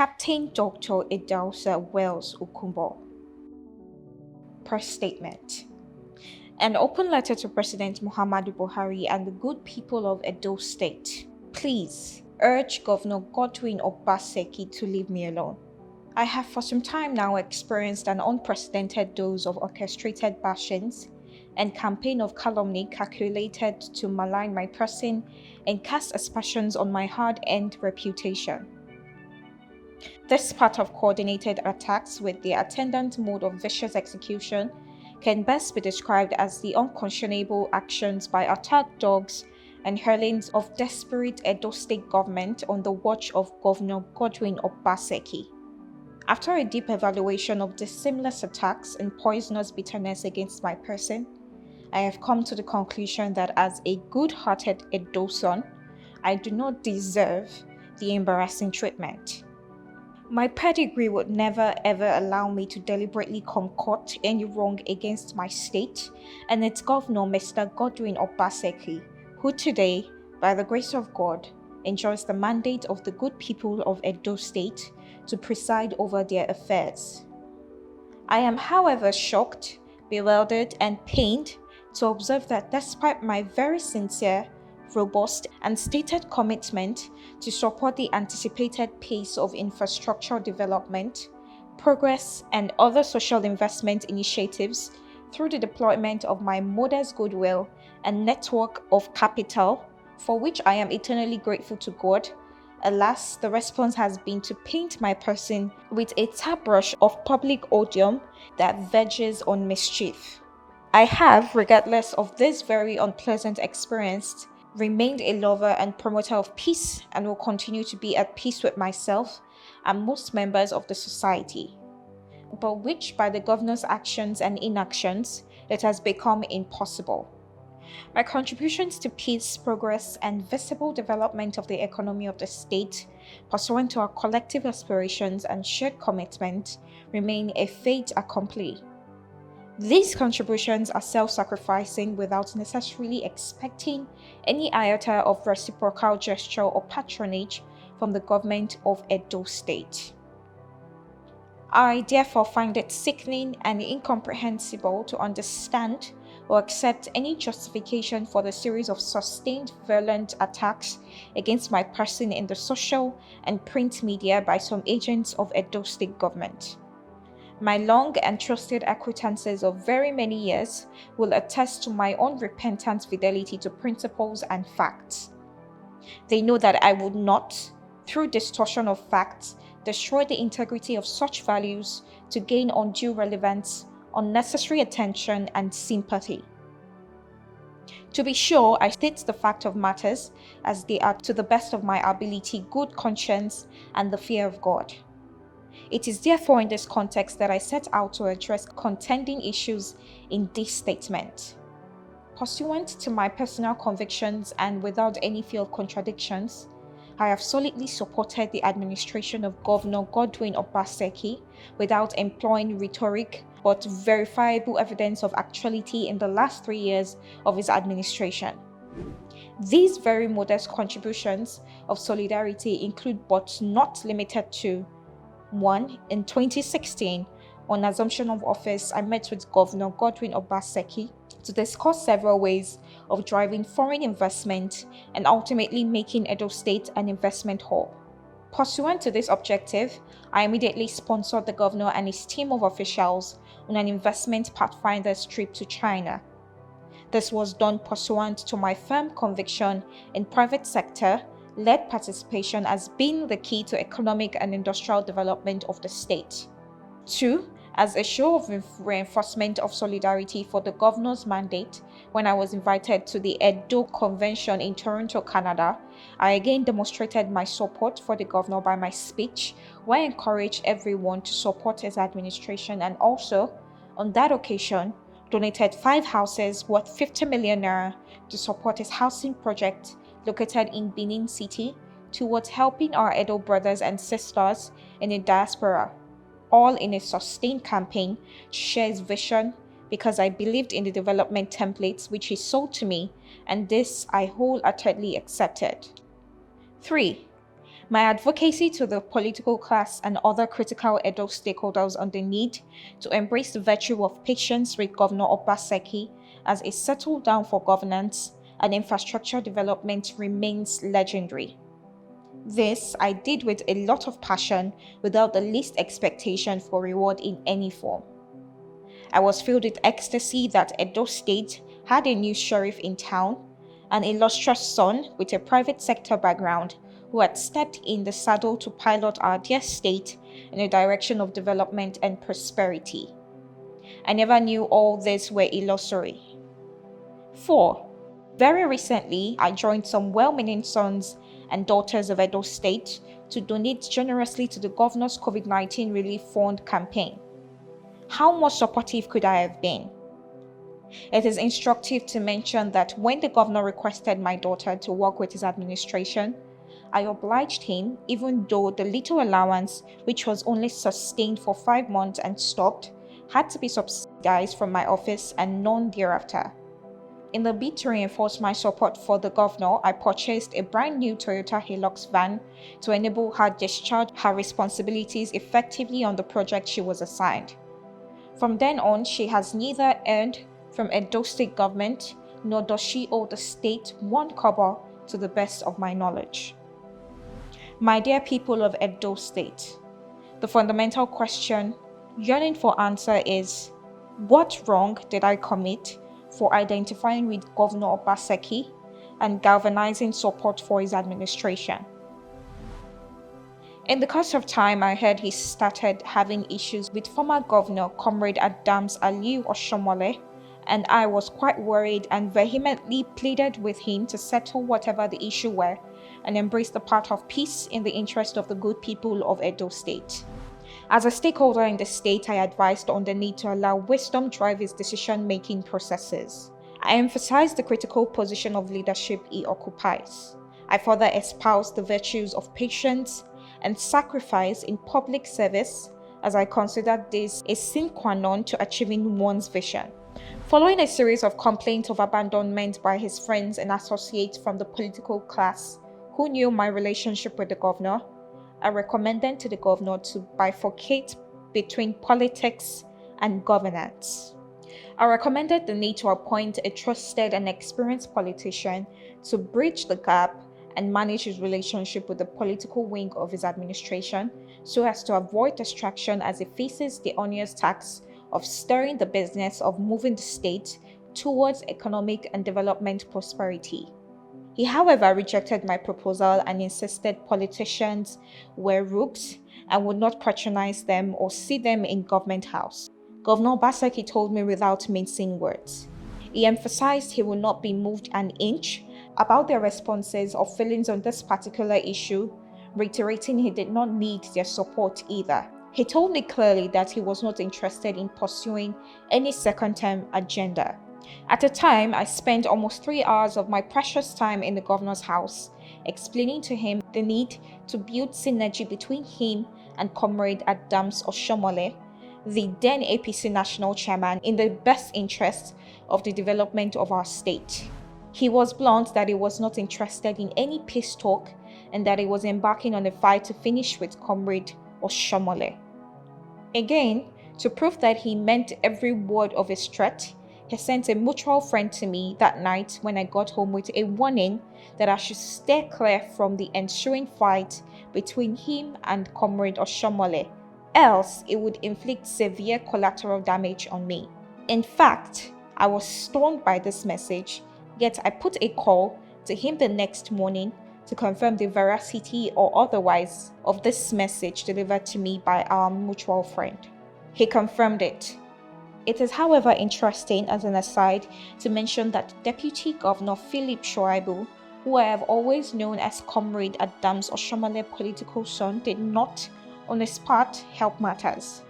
Captain Dr. Idahosa Wells Okunbo. Press statement. An open letter to President MUHAMMADU Buhari and the good people of Edo State. Please urge Governor Godwin Obaseki to leave me alone. I have for some time now experienced an unprecedented dose of orchestrated bashings and campaign of calumny calculated to malign my person and cast aspersions on my hard-earned reputation. This part of coordinated attacks with the attendant mode of vicious execution can best be described as the unconscionable actions by attack dogs and hirelings of desperate Edo State Government on the watch of Governor Godwin Obaseki. After a deep evaluation of the seamless attacks and poisonous bitterness against my person, I have come to the conclusion that as a good-hearted Edosan, I do not deserve the embarrassing treatment. My pedigree would never ever allow me to deliberately concoct any wrong against my state and its governor, Mr. Godwin Obaseki, who today, by the grace of God, enjoys the mandate of the good people of Edo State to preside over their affairs. I am, however, shocked, bewildered, and pained to observe that despite my very sincere, robust, and stated commitment to support the anticipated pace of infrastructure development, progress, and other social investment initiatives through the deployment of my modest goodwill and network of capital, for which I am eternally grateful to God, alas, the response has been to paint my person with a tab brush of public odium that verges on mischief. I have, regardless of this very unpleasant experience, remained a lover and promoter of peace and will continue to be at peace with myself and most members of the society, but which by the governor's actions and inactions, it has become impossible. My contributions to peace, progress, and visible development of the economy of the state, pursuant to our collective aspirations and shared commitment, remain a fait accompli. These contributions are self-sacrificing without necessarily expecting any iota of reciprocal gesture or patronage from the government of Edo State. I therefore find it sickening and incomprehensible to understand or accept any justification for the series of sustained violent attacks against my person in the social and print media by some agents of Edo State Government. My long and trusted acquaintances of very many years will attest to my unrepentant fidelity to principles and facts. They know that I would not, through distortion of facts, destroy the integrity of such values to gain undue relevance, unnecessary attention, and sympathy. To be sure, I state the fact of matters as they are to the best of my ability, good conscience, and the fear of God. It is therefore in this context that I set out to address contending issues in this statement. Pursuant to my personal convictions and without any fear of contradictions, I have solidly supported the administration of Governor Godwin Obaseki without employing rhetoric but verifiable evidence of actuality in the last 3 years of his administration. These very modest contributions of solidarity include but not limited to: 1. In 2016, on assumption of office, I met with Governor Godwin Obaseki to discuss several ways of driving foreign investment and ultimately making Edo State an investment hub. Pursuant to this objective, I immediately sponsored the governor and his team of officials on an investment pathfinder's trip to China. This was done pursuant to my firm conviction in private sector led participation as being the key to economic and industrial development of the state. 2. As a show of reinforcement of solidarity for the governor's mandate, when I was invited to the Edo Convention in Toronto, Canada, I again demonstrated my support for the governor by my speech, where I encouraged everyone to support his administration and also, on that occasion, donated 5 houses worth 50 million naira to support his housing project located in Benin City towards helping our Edo brothers and sisters in the diaspora, all in a sustained campaign to share his vision because I believed in the development templates which he sold to me, and this I wholeheartedly accepted. 3. My advocacy to the political class and other critical Edo stakeholders on the need to embrace the virtue of patience with Governor Obaseki as a settle down for governance and infrastructure development remains legendary. This I did with a lot of passion without the least expectation for reward in any form. I was filled with ecstasy that Edo State had a new sheriff in town, an illustrious son with a private sector background who had stepped in the saddle to pilot our dear state in a direction of development and prosperity. I never knew all this were illusory. 4. Very recently, I joined some well-meaning sons and daughters of Edo State to donate generously to the governor's COVID-19 Relief Fund campaign. How much supportive could I have been? It is instructive to mention that when the governor requested my daughter to work with his administration, I obliged him, even though the little allowance, which was only sustained for 5 months and stopped, had to be subsidized from my office and none thereafter. In the bid to reinforce my support for the governor, I purchased a brand new Toyota Hilux van to enable her discharge her responsibilities effectively on the project she was assigned. From then on, she has neither earned from Edo State Government nor does she owe the state one kobo to the best of my knowledge. My dear people of Edo State, the fundamental question yearning for answer is, what wrong did I commit for identifying with Governor Obaseki and galvanizing support for his administration? In the course of time, I heard he started having issues with former Governor Comrade Adams Aliu Oshomole, and I was quite worried and vehemently pleaded with him to settle whatever the issue were and embrace the path of peace in the interest of the good people of Edo State. As a stakeholder in the state, I advised on the need to allow wisdom drive his decision-making processes. I emphasized the critical position of leadership he occupies. I further espoused the virtues of patience and sacrifice in public service, as I considered this a sine qua non to achieving one's vision. Following a series of complaints of abandonment by his friends and associates from the political class who knew my relationship with the governor, I recommended to the governor to bifurcate between politics and governance. I recommended the need to appoint a trusted and experienced politician to bridge the gap and manage his relationship with the political wing of his administration so as to avoid distraction as he faces the onerous task of stirring the business of moving the state towards economic and development prosperity. He, however, rejected my proposal and insisted politicians were rooks and would not patronize them or see them in government house. Governor Obaseki told me without mincing words. He emphasized he would not be moved an inch about their responses or feelings on this particular issue, reiterating he did not need their support either. He told me clearly that he was not interested in pursuing any second-term agenda. At the time, I spent almost 3 hours of my precious time in the governor's house, explaining to him the need to build synergy between him and Comrade Adams Oshomole, the then APC national chairman, in the best interest of the development of our state. He was blunt that he was not interested in any peace talk and that he was embarking on a fight to finish with Comrade Oshomole. Again, to prove that he meant every word of his threat, he sent a mutual friend to me that night when I got home with a warning that I should steer clear from the ensuing fight between him and Comrade Oshomole, else it would inflict severe collateral damage on me. In fact, I was stunned by this message, yet I put a call to him the next morning to confirm the veracity or otherwise of this message delivered to me by our mutual friend. He confirmed it. It is, however, interesting as an aside to mention that Deputy Governor Philip Shoaibu, who I have always known as Comrade Adams Oshomole political son, did not, on his part, help matters.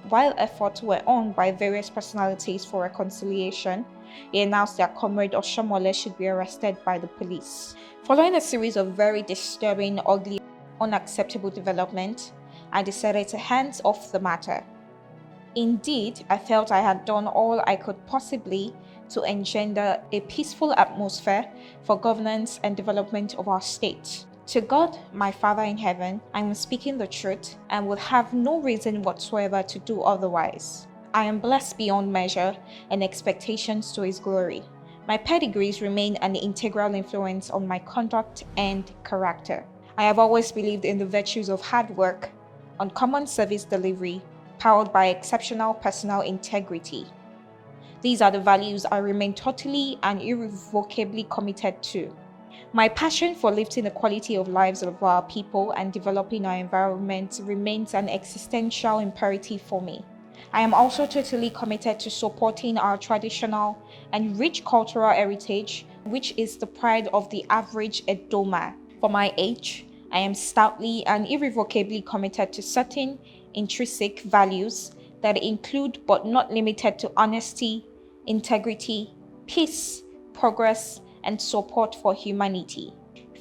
While efforts were on by various personalities for reconciliation, he announced that Comrade Oshomole should be arrested by the police. Following a series of very disturbing, ugly, unacceptable developments, I decided to hands off the matter. Indeed, I felt I had done all I could possibly to engender a peaceful atmosphere for governance and development of our state. To God, my Father in heaven, I am speaking the truth and would have no reason whatsoever to do otherwise. I am blessed beyond measure and expectations to His glory. My pedigrees remain an integral influence on my conduct and character. I have always believed in the virtues of hard work, uncommon service delivery, powered by exceptional personal integrity. These are the values I remain totally and irrevocably committed to. My passion for lifting the quality of lives of our people and developing our environment remains an existential imperative for me. I am also totally committed to supporting our traditional and rich cultural heritage, which is the pride of the average Edoma. For my age, I am stoutly and irrevocably committed to certain intrinsic values that include but not limited to honesty, integrity, peace, progress, and support for humanity.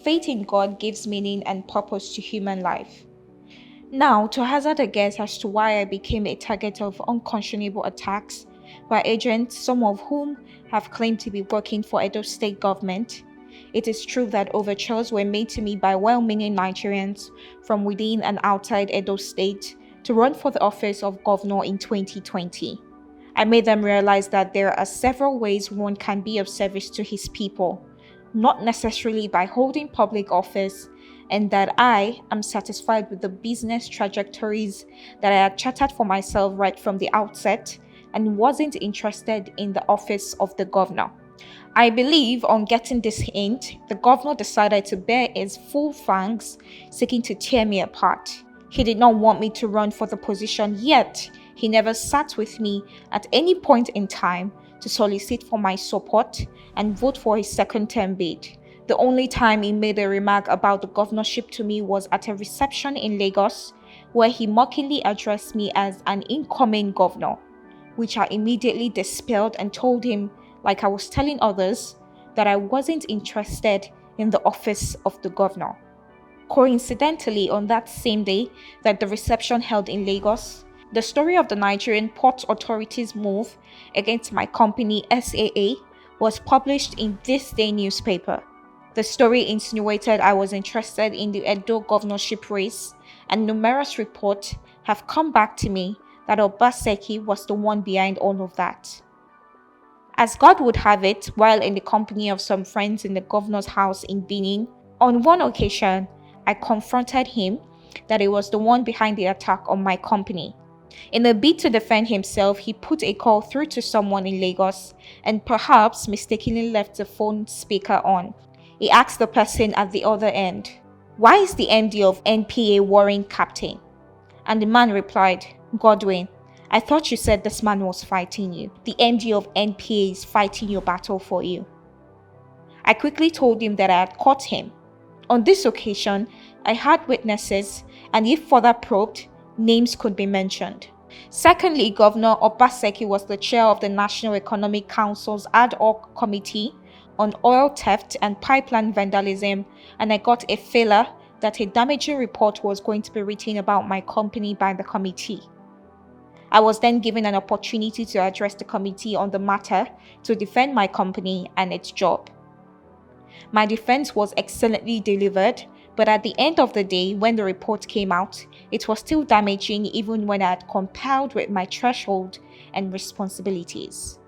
Faith in God gives meaning and purpose to human life. Now, to hazard a guess as to why I became a target of unconscionable attacks by agents, some of whom have claimed to be working for Edo State Government, it is true that overtures were made to me by well-meaning Nigerians from within and outside Edo State to run for the office of governor in 2020. I made them realize that there are several ways one can be of service to his people, not necessarily by holding public office, and that I am satisfied with the business trajectories that I had charted for myself right from the outset and wasn't interested in the office of the governor. I believe on getting this hint, the governor decided to bear his full fangs, seeking to tear me apart. He did not want me to run for the position, yet he never sat with me at any point in time to solicit for my support and vote for his second term bid. The only time he made a remark about the governorship to me was at a reception in Lagos, where he mockingly addressed me as an incoming governor, which I immediately dispelled and told him, like I was telling others, that I wasn't interested in the office of the governor. Coincidentally, on that same day that the reception held in Lagos, the story of the Nigerian Port Authority's move against my company SAA was published in this day newspaper. The story insinuated I was interested in the Edo governorship race, and numerous reports have come back to me that Obaseki was the one behind all of that. As God would have it, while in the company of some friends in the governor's house in Benin, on one occasion, I confronted him that he was the one behind the attack on my company. In a bid to defend himself, he put a call through to someone in Lagos and perhaps mistakenly left the phone speaker on. He asked the person at the other end, "Why is the MD of NPA worrying Captain?" And the man replied, "Godwin, I thought you said this man was fighting you. The MD of NPA is fighting your battle for you." I quickly told him that I had caught him. On this occasion, I had witnesses, and if further probed, names could be mentioned. Secondly, Governor Obaseki was the chair of the National Economic Council's ad hoc committee on oil theft and pipeline vandalism, and I got a feeler that a damaging report was going to be written about my company by the committee. I was then given an opportunity to address the committee on the matter to defend my company and its job. My defense was excellently delivered, but at the end of the day, when the report came out, it was still damaging even when I had complied with my threshold and responsibilities.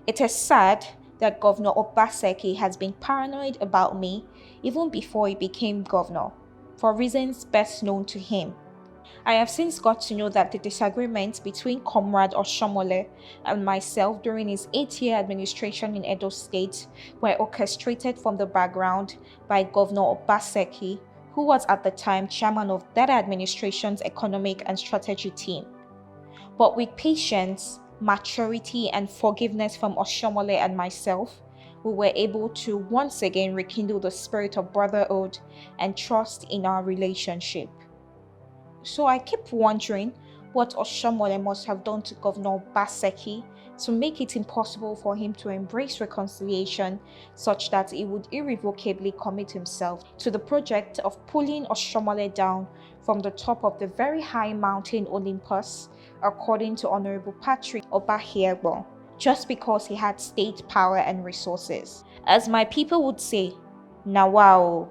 It is sad that Governor Obaseki has been paranoid about me even before he became governor, for reasons best known to him. I have since got to know that the disagreements between Comrade Oshomole and myself during his 8-year administration in Edo State were orchestrated from the background by Governor Obaseki, who was at the time chairman of that administration's economic and strategy team. But with patience, maturity, and forgiveness from Oshomole and myself, we were able to once again rekindle the spirit of brotherhood and trust in our relationship. So I keep wondering what Oshomole must have done to Governor Obaseki to make it impossible for him to embrace reconciliation such that he would irrevocably commit himself to the project of pulling Oshomole down from the top of the very high mountain Olympus, according to Honorable Patrick Obahiegbo, just because he had state power and resources. As my people would say, "Nawao."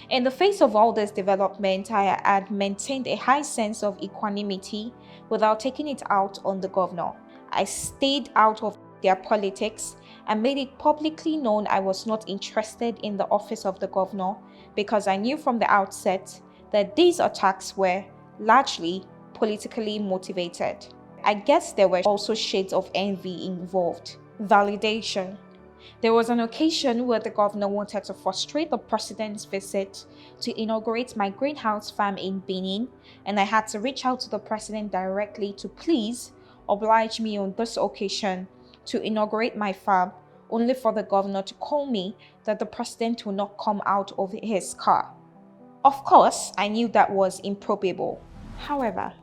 In the face of all this development, I had maintained a high sense of equanimity without taking it out on the governor. I stayed out of their politics and made it publicly known I was not interested in the office of the governor because I knew from the outset that these attacks were largely politically motivated. I guess there were also shades of envy involved. Validation. There was an occasion where the governor wanted to frustrate the president's visit to inaugurate my greenhouse farm in Benin, and I had to reach out to the president directly to please oblige me on this occasion to inaugurate my farm, only for the governor to call me that the president would not come out of his car. Of course, I knew that was improbable. However,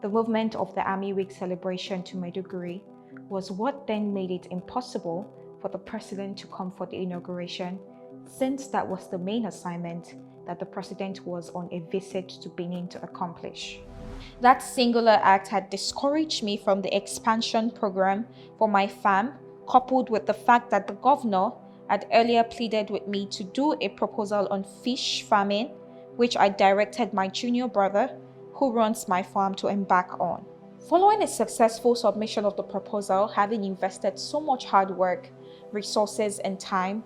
the movement of the Army Week celebration to Maiduguri was what then made it impossible for the president to come for the inauguration, since that was the main assignment that the president was on a visit to Benin to accomplish. That singular act had discouraged me from the expansion program for my farm, coupled with the fact that the governor had earlier pleaded with me to do a proposal on fish farming, which I directed my junior brother, who runs my farm, to embark on. Following a successful submission of the proposal, having invested so much hard work, resources, and time,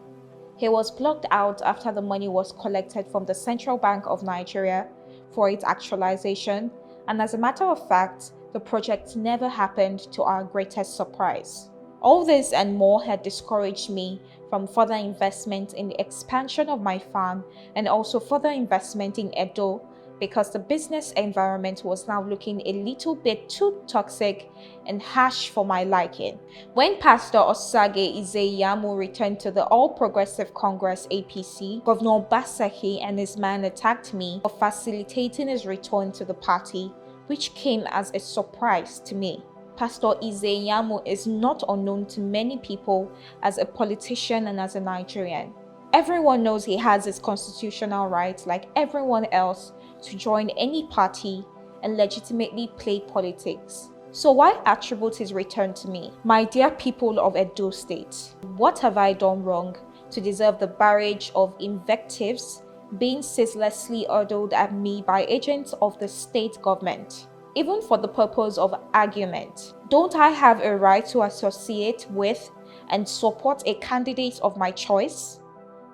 he was blocked out after the money was collected from the Central Bank of Nigeria for its actualization, and as a matter of fact, the project never happened, to our greatest surprise. All this and more had discouraged me from further investment in the expansion of my farm and also further investment in Edo, because the business environment was now looking a little bit too toxic and harsh for my liking. When Pastor Osage Izeyamu returned to the All Progressive Congress APC, Governor Obaseki and his man attacked me for facilitating his return to the party, which came as a surprise to me. Pastor Izeyamu is not unknown to many people as a politician and as a Nigerian. Everyone knows he has his constitutional right, like everyone else, to join any party and legitimately play politics. So why attribute his return to me? My dear people of Edo State, what have I done wrong to deserve the barrage of invectives being ceaselessly hurled at me by agents of the state government, even for the purpose of argument? Don't I have a right to associate with and support a candidate of my choice?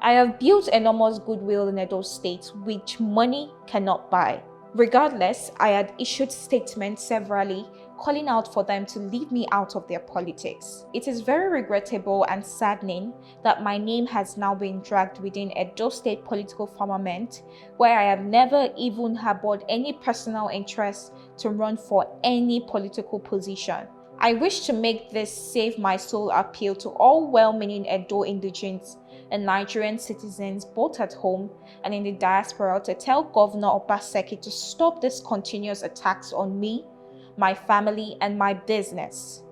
I have built enormous goodwill in Edo State, which money cannot buy. Regardless, I had issued statements severally calling out for them to leave me out of their politics. It is very regrettable and saddening that my name has now been dragged within Edo State political firmament, where I have never even harbored any personal interest to run for any political position. I wish to make this save my soul appeal to all well-meaning Edo indigenes and Nigerian citizens both at home and in the diaspora to tell Governor Obaseki to stop these continuous attacks on me, my family, and my business.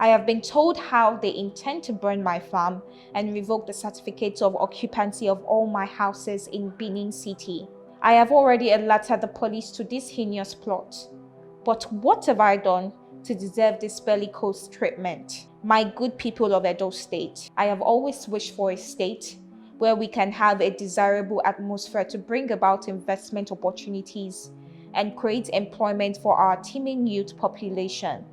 I have been told how they intend to burn my farm and revoke the certificates of occupancy of all my houses in Benin City. I have already alerted the police to this heinous plot. But what have I done to deserve this bellicose treatment? My good people of Edo State, I have always wished for a state where we can have a desirable atmosphere to bring about investment opportunities and create employment for our teeming youth population.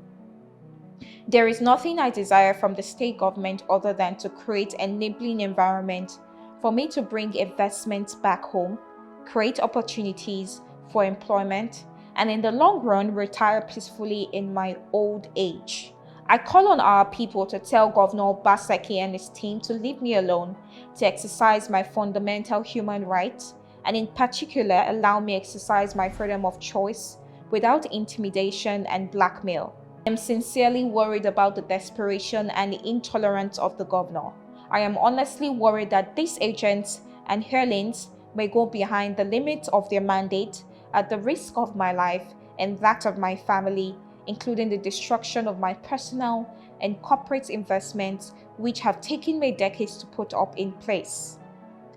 There is nothing I desire from the state government other than to create an enabling environment for me to bring investments back home, create opportunities for employment, and in the long run, retire peacefully in my old age. I call on our people to tell Governor Obaseki and his team to leave me alone to exercise my fundamental human rights, and in particular, allow me exercise my freedom of choice without intimidation and blackmail. I am sincerely worried about the desperation and the intolerance of the governor. I am honestly worried that these agents and hirelings may go behind the limits of their mandate at the risk of my life and that of my family, including the destruction of my personal and corporate investments, which have taken me decades to put up in place.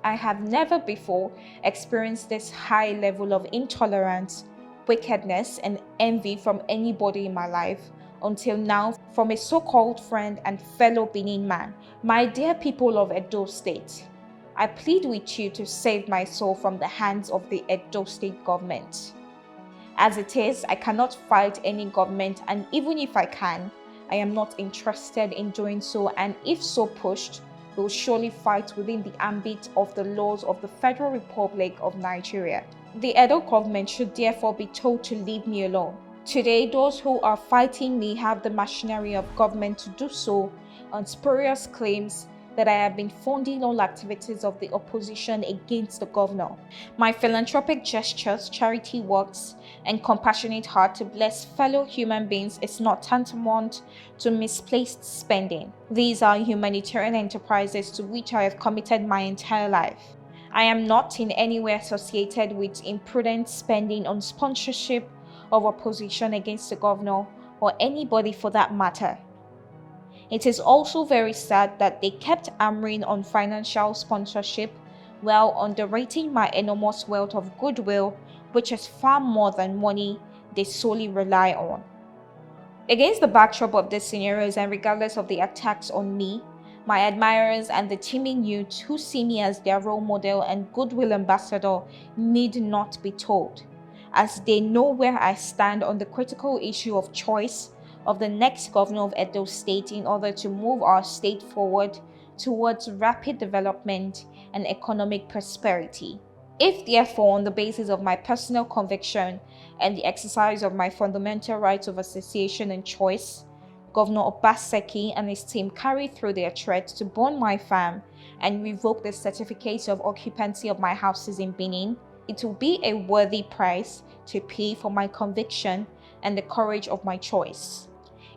I have never before experienced this high level of intolerance, wickedness, and envy from anybody in my life until now, from a so-called friend and fellow Benin man. My dear people of Edo State, I plead with you to save my soul from the hands of the Edo State Government. As it is, I cannot fight any government, and even if I can, I am not interested in doing so, and if so pushed, will surely fight within the ambit of the laws of the Federal Republic of Nigeria. The Edo government should therefore be told to leave me alone. Today, those who are fighting me have the machinery of government to do so on spurious claims that I have been funding all activities of the opposition against the governor. My philanthropic gestures, charity works, and compassionate heart to bless fellow human beings is not tantamount to misplaced spending. These are humanitarian enterprises to which I have committed my entire life. I am not in any way associated with imprudent spending on sponsorship of opposition against the governor or anybody for that matter. It is also very sad that they kept hammering on financial sponsorship while underrating my enormous wealth of goodwill, which is far more than money they solely rely on. Against the backdrop of these scenarios and regardless of the attacks on me, my admirers and the teeming youths who see me as their role model and goodwill ambassador need not be told, as they know where I stand on the critical issue of choice of the next governor of Edo State in order to move our state forward towards rapid development and economic prosperity. If therefore, on the basis of my personal conviction and the exercise of my fundamental rights of association and choice, Governor Obaseki and his team carry through their threat to burn my farm and revoke the certificates of occupancy of my houses in Benin, it will be a worthy price to pay for my conviction and the courage of my choice.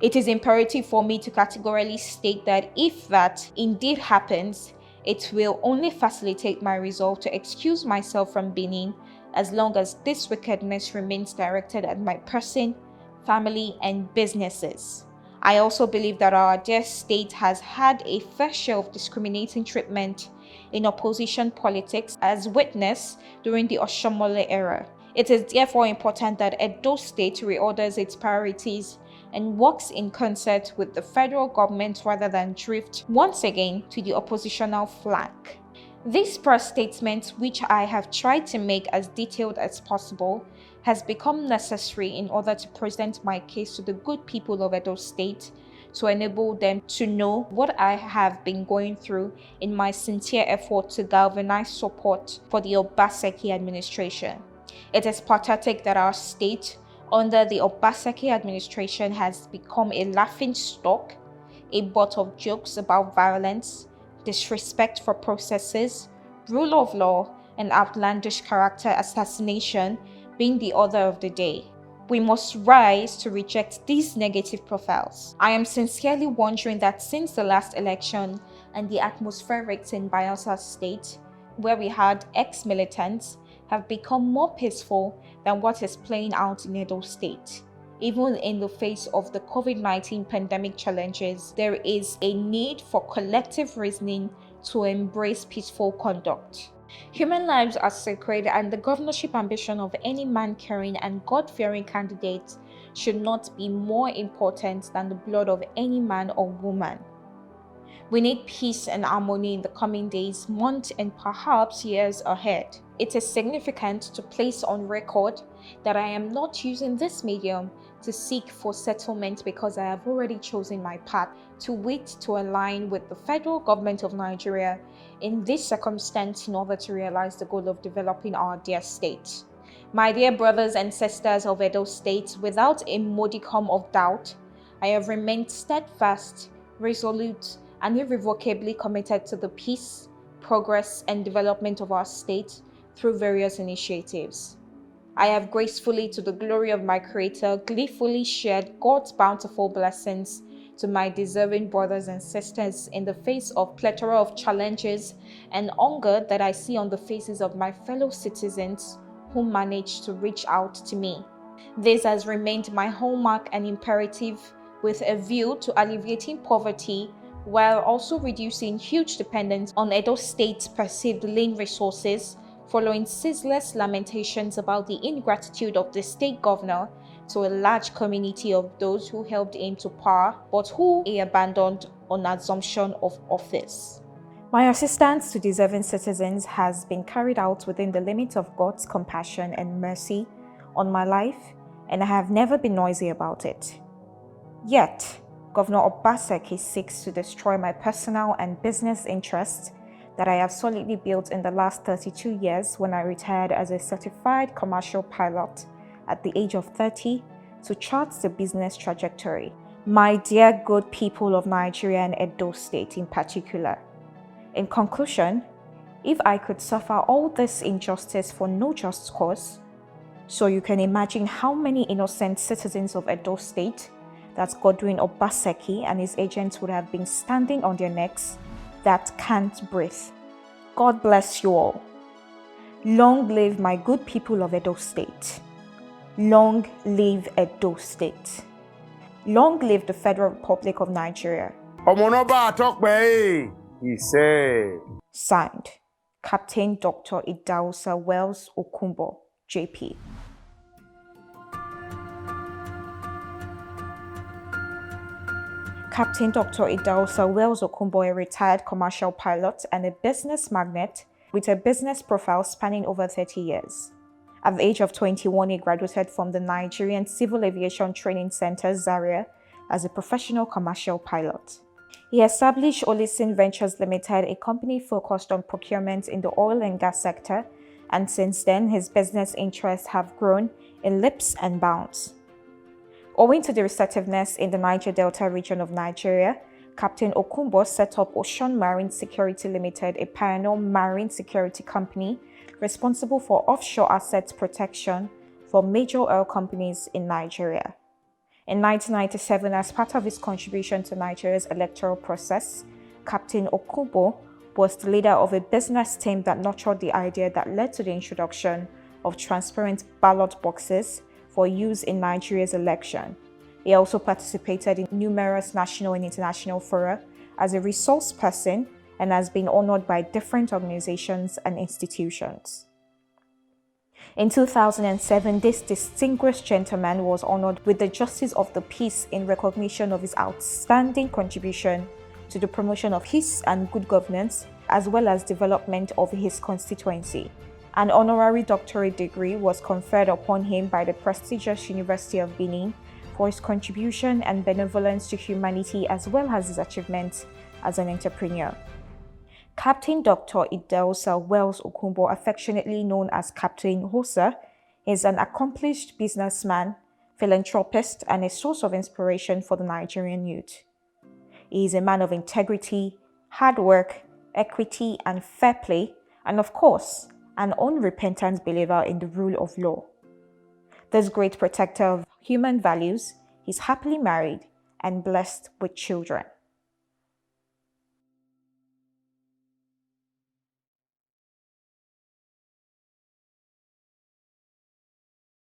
It is imperative for me to categorically state that if that indeed happens, it will only facilitate my resolve to excuse myself from Benin as long as this wickedness remains directed at my person, family, and businesses. I also believe that our dear state has had a fair share of discriminating treatment in opposition politics as witnessed during the Oshiomhole era. It is therefore important that Edo State reorders its priorities and works in concert with the federal government rather than drift once again to the oppositional flank. This press statement, which I have tried to make as detailed as possible, has become necessary in order to present my case to the good people of Edo State to enable them to know what I have been going through in my sincere effort to galvanize support for the Obaseki administration. It is pathetic that our state, under the Obaseki administration, has become a laughing stock, a butt of jokes about violence, disrespect for processes, rule of law, and outlandish character assassination being the order of the day. We must rise to reject these negative profiles. I am sincerely wondering that since the last election and the atmospherics in Idahosa State, where we had ex-militants, have become more peaceful than what is playing out in Edo State. Even in the face of the COVID-19 pandemic challenges, there is a need for collective reasoning to embrace peaceful conduct. Human lives are sacred, and the governorship ambition of any man-caring and God-fearing candidate should not be more important than the blood of any man or woman. We need peace and harmony in the coming days, months, and perhaps years ahead. It is significant to place on record that I am not using this medium to seek for settlement because I have already chosen my path, to wit to align with the federal government of Nigeria in this circumstance in order to realize the goal of developing our dear state. My dear brothers and sisters of Edo State, without a modicum of doubt, I have remained steadfast, resolute, and irrevocably committed to the peace, progress, and development of our state through various initiatives. I have gracefully, to the glory of my Creator, gleefully shared God's bountiful blessings to my deserving brothers and sisters in the face of plethora of challenges and hunger that I see on the faces of my fellow citizens who manage to reach out to me. This has remained my hallmark and imperative with a view to alleviating poverty while also reducing huge dependence on Edo State's perceived lean resources following ceaseless lamentations about the ingratitude of the state governor to a large community of those who helped him to power but who he abandoned on assumption of office. My assistance to deserving citizens has been carried out within the limits of God's compassion and mercy on my life, and I have never been noisy about it. Yet, Governor Obaseki seeks to destroy my personal and business interests that I have solidly built in the last 32 years when I retired as a certified commercial pilot at the age of 30 to chart the business trajectory. My dear good people of Nigeria and Edo State in particular, in conclusion, if I could suffer all this injustice for no just cause, so you can imagine how many innocent citizens of Edo State that Godwin Obaseki and his agents would have been standing on their necks that can't breathe. God bless you all. Long live my good people of Edo State. Long live Edo State. Long live the Federal Republic of Nigeria. He said. Signed, Captain Dr. Idahosa Wells Okunbo, JP. Captain Dr. Idahosa Wells Okunbo, a retired commercial pilot and a business magnate with a business profile spanning over 30 years. At the age of 21, he graduated from the Nigerian Civil Aviation Training Center, Zaria, as a professional commercial pilot. He established Olison Ventures Limited, a company focused on procurement in the oil and gas sector, and since then, his business interests have grown in leaps and bounds. Owing to the receptiveness in the Niger Delta region of Nigeria, Captain Okunbo set up Ocean Marine Security Limited, a pioneer marine security company responsible for offshore assets protection for major oil companies in Nigeria. In 1997, as part of his contribution to Nigeria's electoral process, Captain Okunbo was the leader of a business team that nurtured the idea that led to the introduction of transparent ballot boxes for use in Nigeria's election. He also participated in numerous national and international fora as a resource person and has been honored by different organizations and institutions. In 2007, this distinguished gentleman was honored with the Justice of the Peace in recognition of his outstanding contribution to the promotion of peace and good governance, as well as development of his constituency. An honorary doctorate degree was conferred upon him by the prestigious University of Benin for his contribution and benevolence to humanity, as well as his achievements as an entrepreneur. Captain Dr. Idahosa Wells Okunbo, affectionately known as Captain Hosa, is an accomplished businessman, philanthropist, and a source of inspiration for the Nigerian youth. He is a man of integrity, hard work, equity, and fair play, and of course, an unrepentant believer in the rule of law. This great protector of human values is happily married and blessed with children.